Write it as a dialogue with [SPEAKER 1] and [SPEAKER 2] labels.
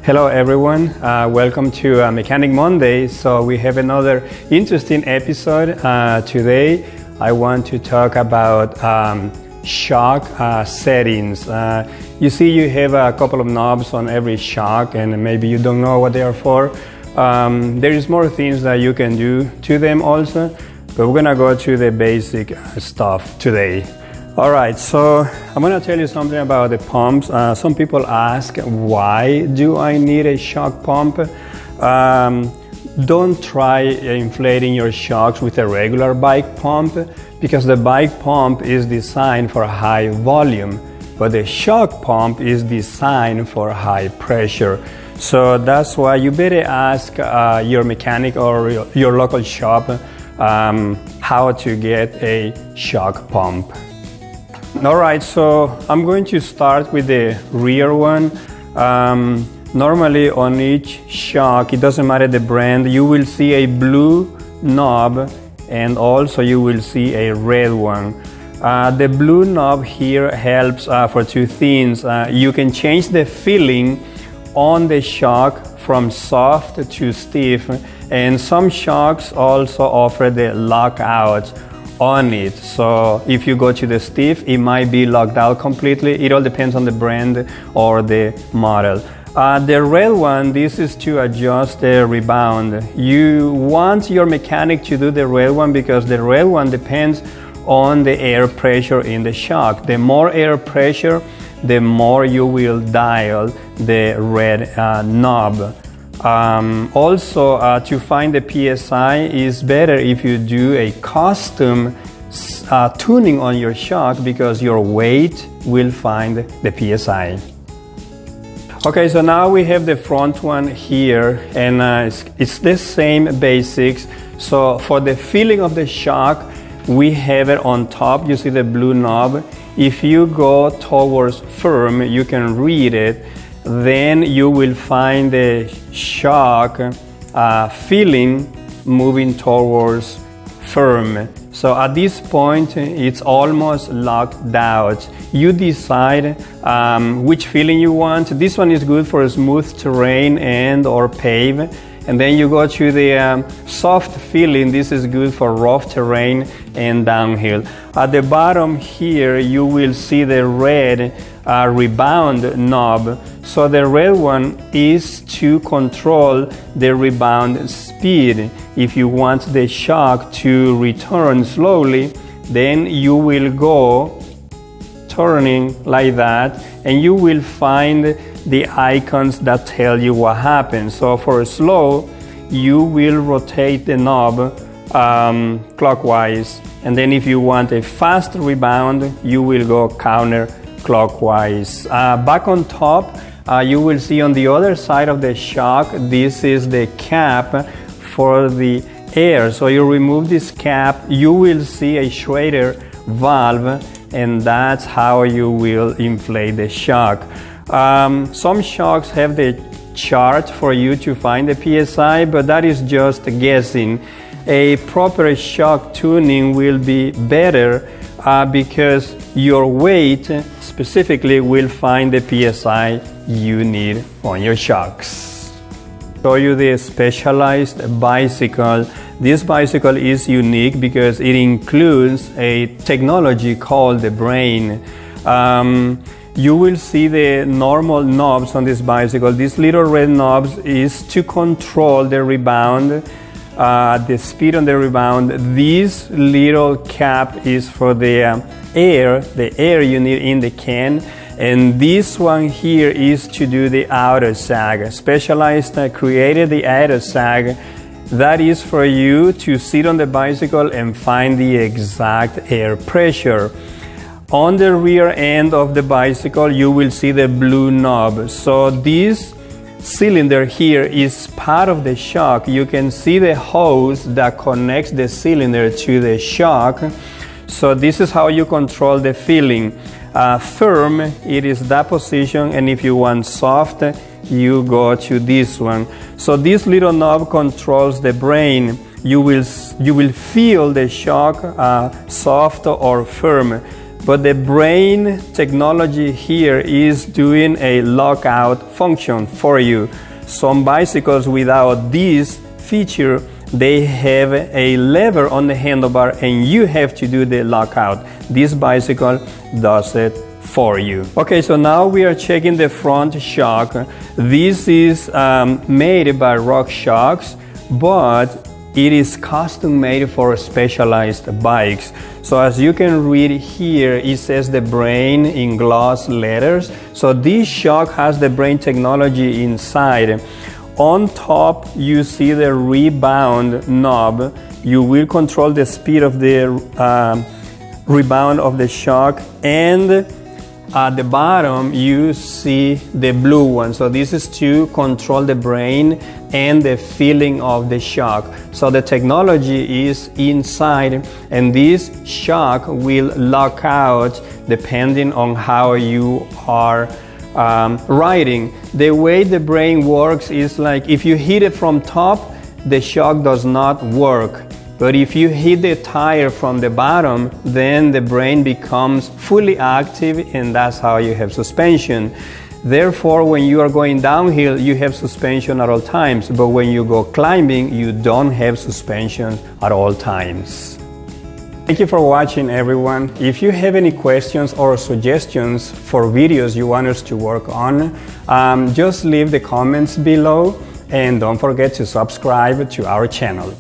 [SPEAKER 1] Hello everyone, welcome to Mechanic Monday. So we have another interesting episode. Today I want to talk about shock settings. You see you have a couple of knobs on every shock and maybe you don't know what they are for. There is more things that you can do to them also, but we're gonna go to the basic stuff today. Alright, so I'm going to tell you something about the pumps. Some people ask, why do I need a shock pump? Don't try inflating your shocks with a regular bike pump, because the bike pump is designed for high volume, but the shock pump is designed for high pressure. So that's why you better ask your mechanic or your local shop how to get a shock pump. Alright, so I'm going to start with the rear one. Normally on each shock, it doesn't matter the brand, you will see a blue knob and also you will see a red one. The blue knob here helps for two things. You can change the feeling on the shock from soft to stiff, and some shocks also offer the lockout on it. So if you go to the stiff, it might be locked out completely. It all depends on the brand or the model. The red one, this is to adjust the rebound. You want your mechanic to do the red one because the red one depends on the air pressure in the shock. The more air pressure, the more you will dial the red knob. Also, to find the PSI is better if you do a custom tuning on your shock, because your weight will find the PSI. Okay, so now we have the front one here, and it's the same basics. So for the feeling of the shock, we have it on top. You see the blue knob. If you go towards firm, you can read it. Then you will find the shock feeling moving towards firm. So at this point, it's almost locked out. You decide which feeling you want. This one is good for smooth terrain and or pave. And then you go to the soft feeling. This is good for rough terrain and downhill. At the bottom here, you will see the red rebound knob. So the red one is to control the rebound speed. If you want the shock to return slowly, then you will go turning like that, and you will find the icons that tell you what happens. So for slow, you will rotate the knob clockwise, and then if you want a fast rebound, you will go counterclockwise. Back on top, you will see on the other side of the shock, this is the cap for the air. So you remove this cap, you will see a Schrader valve, and that's how you will inflate the shock. Some shocks have the chart for you to find the PSI, but that is just guessing. A proper shock tuning will be better because your weight specifically will find the PSI you need on your shocks. Show you the specialized bicycle. This bicycle is unique because it includes a technology called the brain. You will see the normal knobs on this bicycle. These little red knobs is to control the rebound, the speed on the rebound. This little cap is for the air you need in the can. And this one here is to do the outer sag. Specialized created the outer sag. That is for you to sit on the bicycle and find the exact air pressure. On the rear end of the bicycle, you will see the blue knob. So this cylinder here is part of the shock. You can see the hose that connects the cylinder to the shock. So this is how you control the feeling. Firm, it is that position, and if you want soft, you go to this one. So this little knob controls the brain. You will feel the shock soft or firm. but the brain technology here is doing a lockout function for you. Some bicycles without this feature, they have a lever on the handlebar and you have to do the lockout. This bicycle does it for you. Okay, so now we are checking the front shock. This is made by RockShox, but it is custom made for specialized bikes. So as you can read here, it says the brain in gloss letters. So this shock has the brain technology inside. On top, you see the rebound knob. You will control the speed of the rebound of the shock, and at the bottom you see the blue one. So this is to control the brain and the feeling of the shock. So the technology is inside, and this shock will lock out depending on how you are riding. The way the brain works is like if you hit it from top, the shock does not work. But if you hit the tire from the bottom, then the brain becomes fully active, and that's how you have suspension. Therefore, when you are going downhill, you have suspension at all times. But when you go climbing, you don't have suspension at all times. Thank you for watching, everyone. If you have any questions or suggestions for videos you want us to work on, just leave the comments below, and don't forget to subscribe to our channel.